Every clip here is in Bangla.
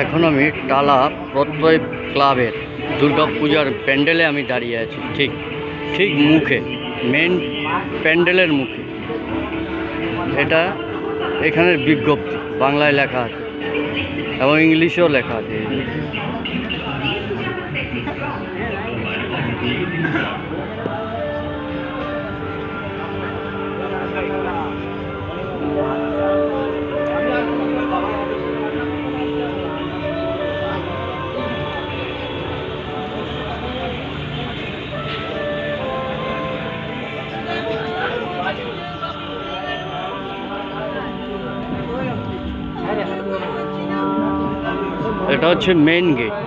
এখন আমি টালা প্রত্যয় ক্লাবের দুর্গাপূজার প্যান্ডেলে আমি দাঁড়িয়ে আছি, ঠিক মুখে, মেন প্যান্ডেলের মুখে। এটা এখানের বিজ্ঞপ্তি বাংলায় লেখা আছে এবং ইংলিশেও লেখা আছে। এটা হচ্ছে মেইন গেট।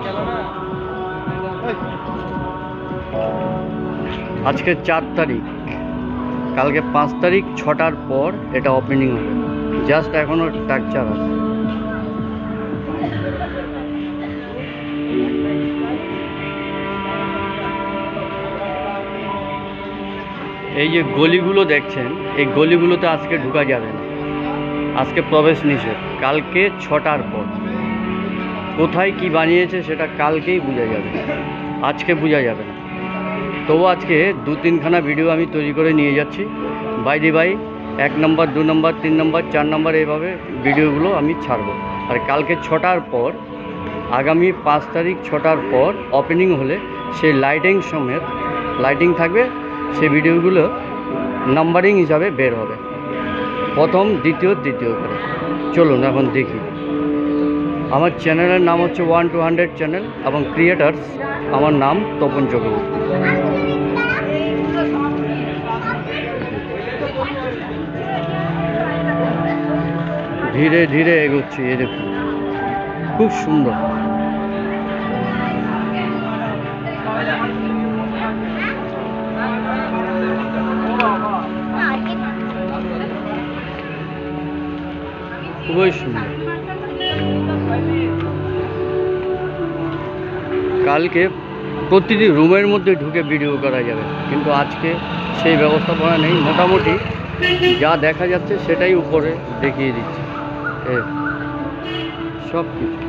আজকে 4 তারিখ, কালকে 5 তারিখ 6টার পর এটা ওপেনিং হবে। জাস্ট এখনো স্ট্রাকচার আছে। এই যে গলিগুলো দেখছেন, এই গলিগুলোতে আজকে ঢোকা যাবে না, আজকে প্রবেশ নিষেধ। কালকে 6টার পর কোথায় কি বানিয়েছে সেটা কালকেই বোঝা যাবে, আজকে বোঝা যাবে না। তবু আজকে 2-3খানা ভিডিও আমি তৈরি করে নিয়ে যাচ্ছি। বাই 1 নম্বর, 2 নম্বর, 3 নম্বর, 4 নম্বর এইভাবে ভিডিওগুলো আমি ছাড়বো। আর কালকে 6টার পর, আগামী 5 তারিখ 6টার পর ওপেনিং হলে সেই লাইটিং সমেত লাইটিং থাকবে, সেই ভিডিওগুলো নাম্বারিং হিসাবে বের হবে, প্রথম, দ্বিতীয়, তৃতীয় করে। চলুন এখন দেখি। আমার চ্যানেলের নাম হচ্ছে 1 to 100 চ্যানেল এবং ক্রিয়েটার্স। আমার নাম তপন চক্রবর্তী। ধীরে ধীরে এগোচ্ছি, এই দেখুন, খুব সুন্দর। খুবই সুন্দর। কালকে প্রতিটি রুমের মধ্যে ঢুকে ভিডিও করা যাবে, কিন্তু আজকে সেই ব্যবস্থাপনা নেই। মোটামুটি যা দেখা যাচ্ছে সেটাই উপরে দেখিয়ে দিচ্ছে সব কিছু।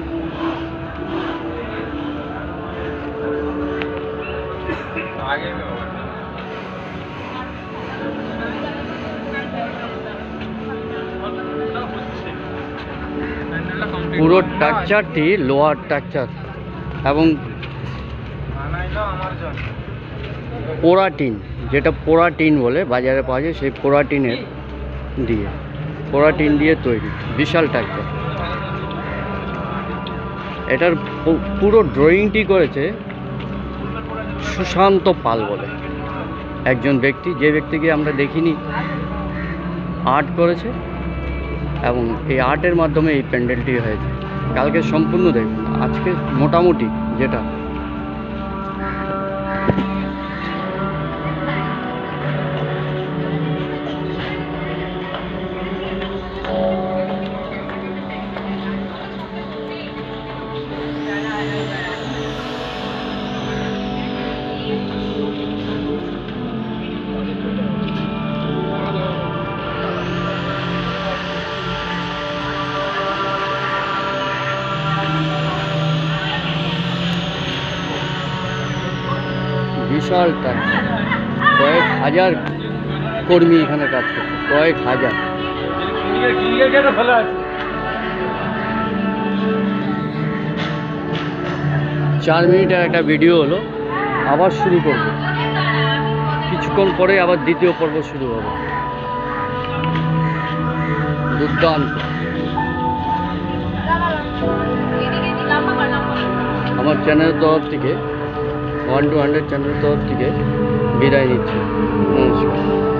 পুরো স্ট্রাকচারটি লোহার স্ট্রাকচার এবং পোড়া টিন, যেটা পোড়া টিন বলে বাজারে পাওয়া যায়, সেই পোড়া টিনের দিয়ে তৈরি বিশাল স্ট্রাকচার। এটার পুরো ড্রয়িংটি করেছে সুশান্ত পাল বলে একজন ব্যক্তি, যে ব্যক্তিকে আমরা দেখিনি, আর্ট করেছে এবং এই আর্টের মাধ্যমে এই প্যান্ডেলটি হয়েছে। কালকে সম্পূর্ণ দেখুন, আজকে মোটামুটি যেটা বিশাল টাকা, কয়েক হাজার কর্মী এখানে কাজ করছে, কয়েক হাজার। 4 মিনিটের একটা ভিডিও হলো, আবার শুরু করব কিছুক্ষণ পরে, আবার দ্বিতীয় পর্ব শুরু হবে। দুর্দান্ত। আমার চ্যানেলের তরফ থেকে 1 to 100 চ্যানেলের তরফ থেকে বিদায় নিচ্ছি। নমস্কার।